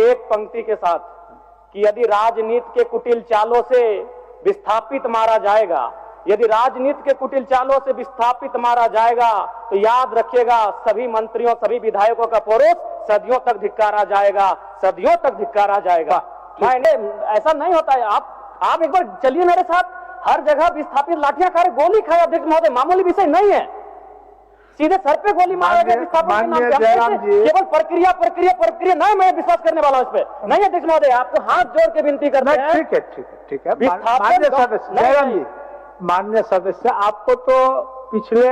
एक पंक्ति के साथ कि यदि राजनीति के कुटिल चालों से विस्थापित मारा जाएगा, यदि राजनीति के कुटिल चालों से विस्थापित मारा जाएगा तो याद रखिएगा सभी मंत्रियों सभी विधायकों का परोस सदियों तक धिक्कारा जाएगा, सदियों तक धिक्कारा जाएगा। मैंने ऐसा नहीं होता है। आप एक बार चलिए मेरे साथ, हर जगह विस्थापित लाठियां खा रहे, गोली खाए अध्यक्ष महोदय, मामूली विषय नहीं है। सीधे सर पे गोली मारा गया विस्थापन के नाम पे। केवल प्रक्रिया प्रक्रिया प्रक्रिया नहीं, मैं विश्वास करने वाला हूं इस पे नहीं। अध्यक्ष महोदय आपको हाथ जोड़ के विनती करते हैं। ठीक है ठीक है ठीक है। माननीय सदस्य जयराम जी, माननीय सदस्य, आपको तो पिछले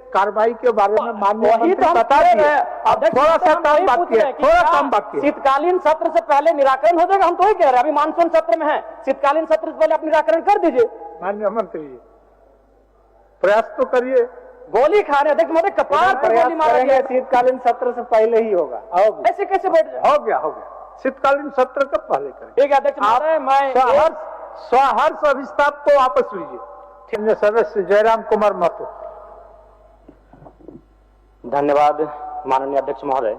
कार्रवाई के बारे में माननीय मंत्री बता दिए, अब थोड़ा सा काम बाकी है, थोड़ा काम बाकी है। शीतकालीन सत्र से पहले निराकरण हो जाएगा, हम तो ही कह रहे हैं। अभी मानसून सत्र में है, शीतकालीन सत्र से पहले आप निराकरण कर दीजिए। माननीय मंत्री जी प्रयास तो करिए। गोली खा रहे अध्यक्ष महोदय, कपार पर गोली मारा गया। शीतकालीन सत्र से पहले ही होगा। ऐसे कैसे बैठ जाए? हो गया शीतकालीन सत्र तो पहले करें। ठीक है अध्यक्ष महोदय, मैं स्वहर्ष अभिस्ताप को वापस लीजिए। सदस्य जयराम कुमार महतो। धन्यवाद माननीय अध्यक्ष महोदय।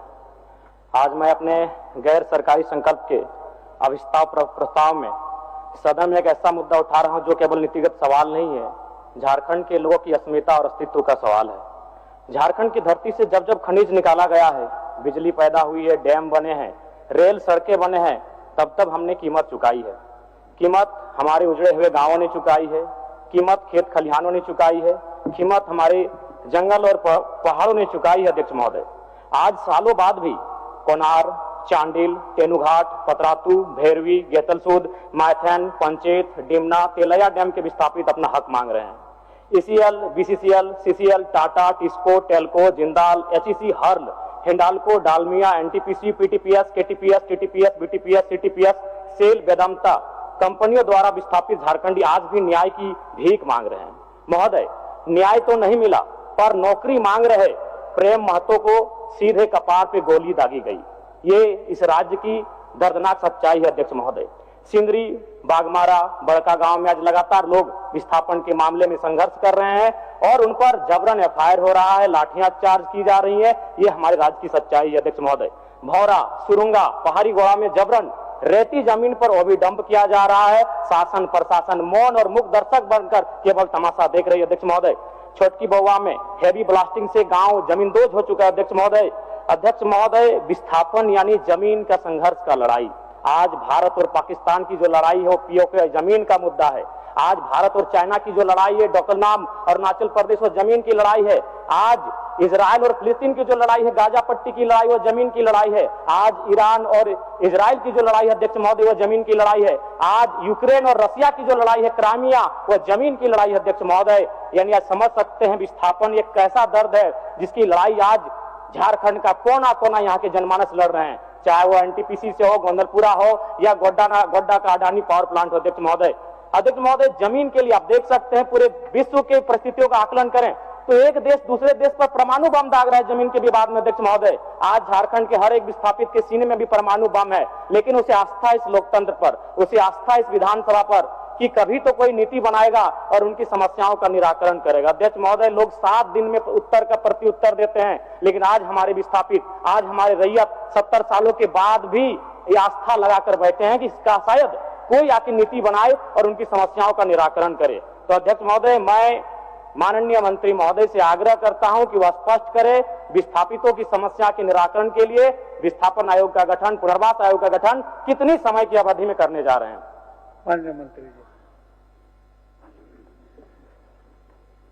आज मैं अपने गैर सरकारी संकल्प के अभिस्ताव प्रस्ताव में सदन में एक ऐसा मुद्दा उठा रहा हूं जो केवल नीतिगत सवाल नहीं है, झारखंड के लोगों की अस्मिता और अस्तित्व का सवाल है। झारखंड की धरती से जब जब खनिज निकाला गया है, बिजली पैदा हुई है, डैम बने हैं, रेल सड़कें बने हैं, तब तब हमने कीमत चुकाई है। कीमत हमारे उजड़े हुए गांवों ने चुकाई है, कीमत खेत खलिहानों ने चुकाई है, कीमत हमारे जंगल और पहाड़ों ने चुकाई है। अध्यक्ष महोदय, आज सालों बाद भी कोनार, चांडिल, तेनुघाट, पतरातू, भैरवी, गेतलसूद, मायथन, पंचेत, डिमना, तेलैया डैम के विस्थापित अपना हक मांग रहे हैं। ECL, BCCL, CCL, Tata, TISCO, TELCO, Jindal, HEC, HURL, Hindalco, Dalmia, NTPC, PTPS, KTPS, TTPS, BTPS, CTPS, SAIL, Vedanta कंपनियों द्वारा विस्थापित झारखंडी आज भी न्याय की भीख मांग रहे हैं। महोदय, न्याय तो नहीं मिला पर नौकरी मांग रहे प्रेम महतो को सीधे कपार पे गोली दागी गई। ये इस राज्य की दर्दनाक सच्चाई है। अध्यक्ष महोदय, सिंदरी, बागमारा, बड़का गांव में आज लगातार लोग विस्थापन के मामले में संघर्ष कर रहे हैं और उन पर जबरन एफआईआर हो रहा है, लाठियां चार्ज की जा रही है। ये हमारे राज्य की सच्चाई है। अध्यक्ष महोदय, भौरा, सुरुंगा, पहाड़ी गोड़ा में जबरन रेती जमीन पर ओबी डंप किया जा रहा है। शासन प्रशासन मौन और मुक्त दर्शक बनकर केवल तमाशा देख रही है। अध्यक्ष महोदय, छोटकी बउआ में हेवी ब्लास्टिंग से गांव जमींदोज हो चुका है। अध्यक्ष महोदय, विस्थापन यानी जमीन का संघर्ष का लड़ाई। आज भारत और पाकिस्तान की जो लड़ाई है वो पीओके जमीन का मुद्दा है। आज भारत और चाइना की जो लड़ाई है, डोकलमाम अरुणाचल प्रदेश और जमीन की लड़ाई है। आज इजराइल और फिलिस्तीन की जो लड़ाई है, गाजा पट्टी की लड़ाई, वो जमीन की लड़ाई है। आज ईरान और इजराइल की जो लड़ाई है अध्यक्ष महोदय, वो जमीन की लड़ाई है। आज यूक्रेन और रसिया की जो लड़ाई है, क्राइमिया, वो जमीन की लड़ाई है। अध्यक्ष महोदय, यानी आज समझ सकते हैं विस्थापन एक कैसा दर्द है जिसकी लड़ाई आज झारखंड का कोना कोना यहाँ के जनमानस लड़ रहे हैं, चाहे वो एनटीपीसी से हो, गोंदलपुरा हो या गोड्डा का अडानी पावर प्लांट हो। अध्यक्ष महोदय, जमीन के लिए आप देख सकते हैं पूरे विश्व के परिस्थितियों का आकलन करें तो एक देश दूसरे देश पर परमाणु बम दाग रहा है जमीन के विवाद में। अध्यक्ष महोदय, आज झारखंड के हर एक विस्थापित के सीने में भी परमाणु बम है, लेकिन उसे आस्था इस लोकतंत्र पर, उसे आस्था इस विधानसभा पर कि कभी तो कोई नीति बनाएगा और उनकी समस्याओं का निराकरण करेगा। अध्यक्ष महोदय, लोग 7 दिन में उत्तर का प्रति उत्तर देते हैं, लेकिन आज हमारे विस्थापित, आज हमारे रैयत 70 सालों के बाद भी ये आस्था लगाकर बैठे हैं कि इसका शायद कोई आके नीति बनाए और उनकी समस्याओं का निराकरण करे। तो अध्यक्ष महोदय, मैं माननीय मंत्री महोदय से आग्रह करता हूं कि वह स्पष्ट करे विस्थापितों की समस्या के निराकरण के लिए विस्थापन आयोग का गठन, पुनर्वास आयोग का गठन कितनी समय की अवधि में करने जा रहे हैं। माननीय मंत्री जी।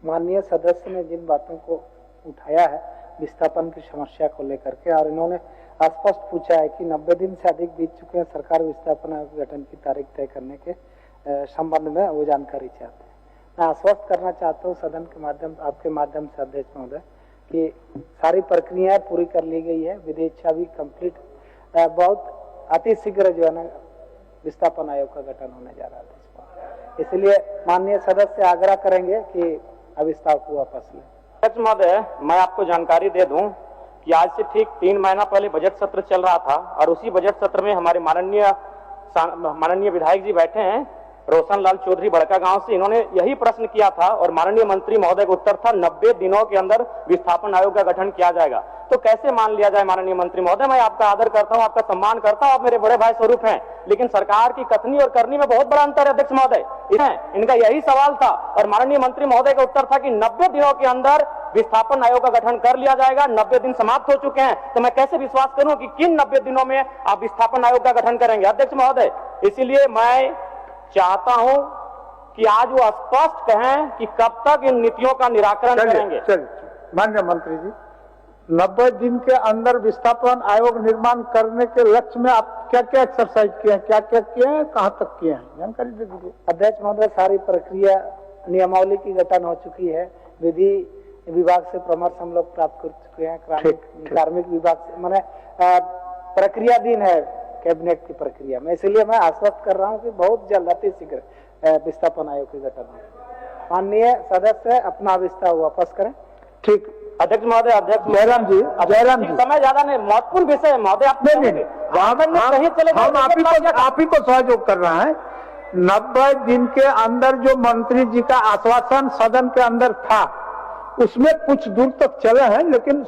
माननीय सदस्य ने जिन बातों को उठाया है विस्थापन की समस्या को लेकर के, और इन्होंने स्पष्ट पूछा है कि 90 दिन से अधिक बीत चुके हैं, सरकार विस्थापन आयोग गठन की तारीख तय करने के संबंध में वो जानकारी चाहते हैं। मैं आश्वस्त करना चाहता हूँ सदन के माध्यम, आपके माध्यम से अध्यक्ष महोदय, कि सारी प्रक्रियाएं पूरी कर ली गई है, विधिच्छा भी कंप्लीट, बहुत अति शीघ्र जो है ना विस्थापन आयोग का गठन होने जा रहा है। इसलिए माननीय सदस्य आग्रह करेंगे कि अभिस्ताव को वापस लें। अध्यक्ष महोदय, मैं आपको जानकारी दे दूं कि आज से ठीक 3 महीना पहले बजट सत्र चल रहा था और उसी बजट सत्र में हमारे माननीय विधायक जी बैठे हैं रोशन लाल चौधरी बड़का गांव से, इन्होंने यही प्रश्न किया था और माननीय मंत्री महोदय का उत्तर था 90 दिनों के अंदर विस्थापन आयोग का गठन किया जाएगा। तो कैसे मान लिया जाए माननीय मंत्री महोदय, मैं आपका आदर करता हूं, आपका सम्मान करता हूं, आप मेरे बड़े भाई स्वरूप हैं, लेकिन सरकार की कथनी और करनी में बहुत बड़ा अंतर है अध्यक्ष महोदय। इनका यही सवाल था और माननीय मंत्री महोदय का उत्तर था कि 90 दिनों के अंदर विस्थापन आयोग का गठन कर लिया जाएगा। 90 दिन समाप्त हो चुके हैं, तो मैं कैसे विश्वास करूं कि किन 90 दिनों में आप विस्थापन आयोग का गठन करेंगे अध्यक्ष महोदय। इसीलिए मैं चाहता हूं कि आज वो स्पष्ट कहें कि कब तक इन नीतियों का निराकरण करेंगे। माननीय मंत्री जी, 90 दिन के अंदर विस्थापन आयोग निर्माण करने के लक्ष्य में आप क्या क्या एक्सरसाइज किए हैं, क्या क्या किए हैं, कहां तक किए हैं, जानकारी दे दीजिए। अध्यक्ष महोदय, सारी प्रक्रिया नियमावली की गठन हो चुकी है, विधि विभाग से परामर्श हम लोग प्राप्त कर चुके हैं, कार्मिक विभाग से, मैंने प्रक्रियाधीन है कैबिनेट की प्रक्रिया में, इसलिए मैं आश्वस्त कर रहा हूं कि बहुत जल्द अति शीघ्र विस्थापन आयोग की गठन हो। माननीय सदस्य अपना विस्तार वापस करें। ठीक अध्यक्ष महोदय, अध्यक्ष जयराम जी, समय ज्यादा नहीं, महत्वपूर्ण विषय है महोदय, आप हम आप ही को सहयोग कर रहे हैं। 90 दिन के अंदर जो मंत्री जी का आश्वासन सदन के अंदर था, उसमें कुछ दूर तक चले हैं, लेकिन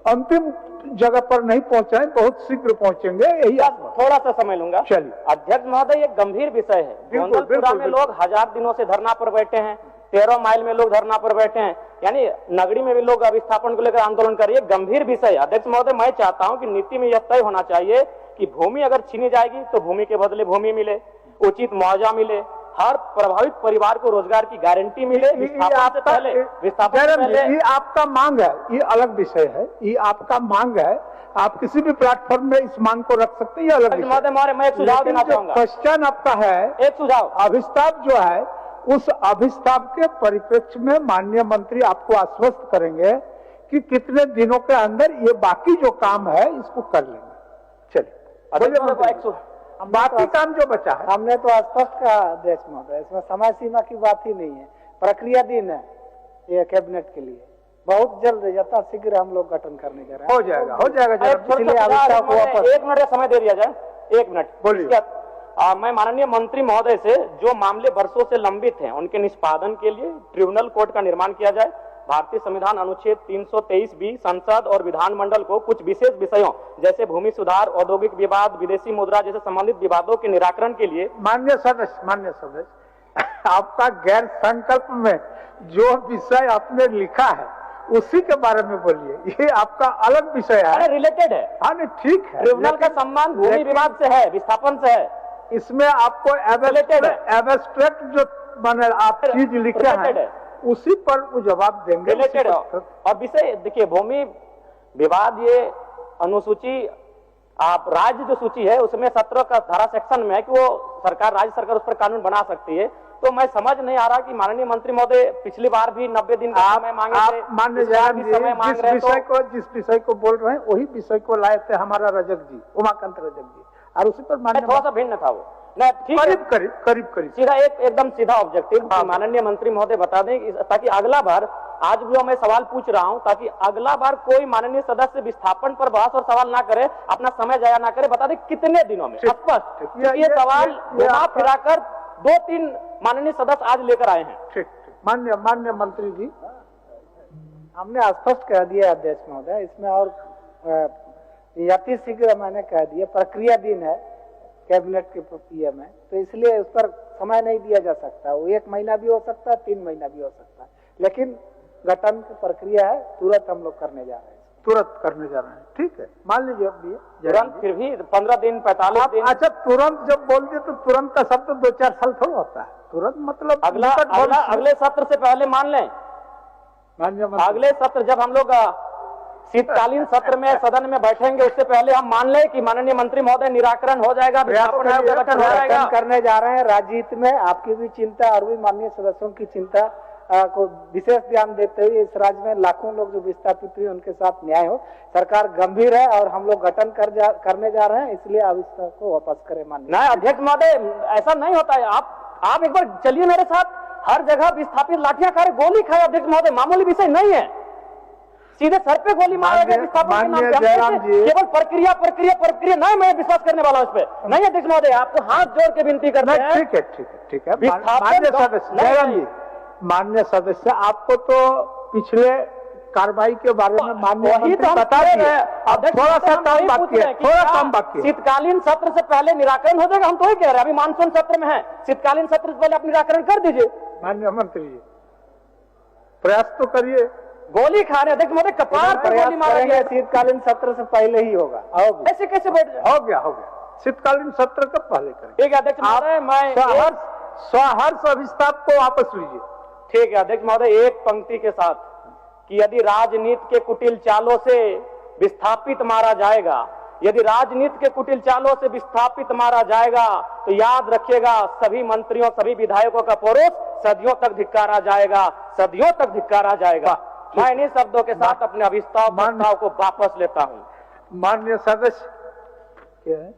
अंतिम जगह पर नहीं पहुंचे हैं, बहुत शीघ्र पहुंचेंगे, यही थोड़ा सा समय लूंगा। चलिए अध्यक्ष महोदय, ये गंभीर विषय है। गोंदलपुरा में लोग 1000 दिनों से धरना पर बैठे हैं, 13 माइल में लोग धरना पर बैठे हैं, यानी नगरी में भी लोग विस्थापन को लेकर आंदोलन कर रहे हैं। गंभीर विषय है अध्यक्ष महोदय। मैं चाहता हूं कि नीति में यह तय होना चाहिए कि भूमि अगर छीनी जाएगी तो भूमि के बदले भूमि मिले, उचित मुआवजा मिले, हर प्रभावित परिवार को रोजगार की गारंटी मिले। विस्थापन से पहले ये आपका मांग है, ये अलग विषय है, ये आपका मांग है, आप किसी भी प्लेटफॉर्म में इस मांग को रख सकते हैं, ये अलग विषय। मैं एक सुझाव देना चाहूंगा। क्वेश्चन आपका है, एक सुझाव, अभिस्ताप जो है, उस अभिस्ताप के परिप्रेक्ष्य में माननीय मंत्री आपको आश्वस्त करेंगे कि कितने दिनों के अंदर ये बाकी जो काम है इसको कर लेंगे। चलिए, बाकी काम जो बचा है हमने तो स्पष्ट कहा अध्यक्ष महोदय, इसमें समय सीमा की बात ही नहीं है, प्रक्रियाधीन है ये कैबिनेट के लिए। बहुत जल्द यथा शीघ्र हम लोग गठन करने जा रहे हैं। हो जाएगा। इसलिए 1 मिनट का समय दे दिया जाए, 1 मिनट बोलिए। मैं माननीय मंत्री महोदय से जो मामले वर्षों से लंबित हैं उनके निष्पादन के लिए ट्रिब्यूनल कोर्ट का निर्माण किया जाए। भारतीय संविधान अनुच्छेद 323 संसद और विधानमंडल को कुछ विशेष विषयों जैसे भूमि सुधार, औद्योगिक विवाद, विदेशी मुद्रा जैसे संबंधित विवादों के निराकरण के लिए। माननीय सदस्य, आपका गैर संकल्प में जो विषय आपने लिखा है उसी के बारे में बोलिए, ये आपका अलग विषय है, रिलेटेड है। हाँ नहीं, ठीक है, ट्रिब्यूनल का संबंध भूमि विवाद से है, विस्थापन से है। इसमें आपको एब्स्ट्रैक्ट जो बने आप चीज लिखे हैं उसी पर वो जवाब देंगे। रिलेटेड और विषय देखिए, भूमि विवाद ये अनुसूची आप राज्य जो सूची है उसमें 17 का धारा सेक्शन में है कि वो सरकार, राज्य सरकार उस पर कानून बना सकती है। तो मैं समझ नहीं आ रहा कि माननीय मंत्री महोदय पिछली बार भी 90 दिन का समय मांगे थे, माननीय जिस विषय को बोल रहे हैं वही विषय को लाए थे हमारा रजक जी, उमाकांत रजक जी, और उसी पर थोड़ा सा भिन्न था वो। करीब सीधा एकदम सीधा ऑब्जेक्टिव माननीय मंत्री महोदय बता दें, ताकि अगला बार, आज जो मैं सवाल पूछ रहा हूं, ताकि अगला बार कोई माननीय सदस्य विस्थापन पर बहस और सवाल ना करे, अपना समय जाया ना करे, बता दें कितने दिनों में स्पष्ट। ये सवाल घुमा फिराकर 2-3 माननीय सदस्य आज लेकर आए हैं। ठीक, माननीय मंत्री जी, हमने स्पष्ट कह दिया अध्यक्ष महोदय, इसमें और अति शीघ्र मैंने कह दिया, प्रक्रियाधीन है कैबिनेट के प्रक्रिया में, तो इसलिए उस पर समय नहीं दिया जा सकता। वो 1 महीना भी हो सकता है, 3 महीना भी हो सकता है, लेकिन गठन की प्रक्रिया है, तुरंत हम लोग करने जा रहे हैं। ठीक है, मान लीजिए तुरंत, फिर भी 15 दिन 45 दिन। अच्छा, तुरंत जब बोलते तो तुरंत का शब्द 2-4 साल थोड़ा होता है, तुरंत मतलब अगले सत्र से पहले मान लें। अगले सत्र जब हम लोग शीतकालीन सत्र में सदन में बैठेंगे, उससे पहले हम मान लें कि माननीय मंत्री महोदय निराकरण हो जाएगा, करने जा रहे हैं। राज्यहित में आपकी भी चिंता और भी माननीय सदस्यों की चिंता को विशेष ध्यान देते हुए इस राज्य में लाखों लोग जो विस्थापित हुए उनके साथ न्याय हो। सरकार गंभीर है और हम लोग गठन करने जा रहे हैं, इसलिए आप इस को वापस करें। माननीय अध्यक्ष महोदय, ऐसा नहीं होता है। आप एक बार चलिए मेरे साथ, हर जगह विस्थापित लाठियां खा रहे, गोली खाए अध्यक्ष महोदय, मामूली विषय नहीं है। सीधे सर पे गोली मारा गया विस्थापन के नाम पे। हम जयराम कैसे जी, केवल प्रक्रिया नहीं, मैं विश्वास करने वाला हूं इस पे नहीं। अध्यक्ष महोदय, आपको हाथ जोड़ के विनती करते हैं। ठीक है विस्थापन माननीय का- सदस्य नहीं, जयराम नहीं। जी, माननीय सदस्य, आपको तो पिछले कार्रवाई के बारे में माननीय वही मंत्री तो हम बता कह दिए। रहे हैं। अब अध्यक्ष थोड़ा महोदय, सा हम काम वही पूछ बाकी रहे है, हैं कि थोड़ा क्या काम बाकी है। शीतकालीन सत्र से पहले निराकरण हो जाएगा? हम तो वही कह रहे हैं, अभी मानसून सत्र में है, शीतकालीन सत्र से पहले आप निराकरण कर दीजिए। माननीय मंत्री जी, प्रयास तो करिए। गोली खा रहे अध्यक्ष महोदय, कपार पर गोली मारा गया। शीतकालीन सत्र से पहले ही होगा। ऐसे कैसे बैठ जाए? हो गया शीतकालीन सत्र का पहले करें। ठीक है अध्यक्ष महोदय, मैं स्वहर्ष अभिस्ताप को वापस लीजिए। ठीक है अध्यक्ष महोदय, एक पंक्ति के साथ कि यदि राजनीति के कुटिल चालों से विस्थापित मारा जाएगा, यदि राजनीति के कुटिल चालों से विस्थापित मारा जाएगा तो याद रखिएगा, सभी मंत्रियों सभी विधायकों का परोस सदियों तक धिक्कारा जाएगा, सदियों तक धिक्कारा जाएगा। मैं इन्हीं शब्दों के साथ अपने अभिस्ताव प्रस्ताव को वापस लेता हूं। माननीय सदस्य क्या है?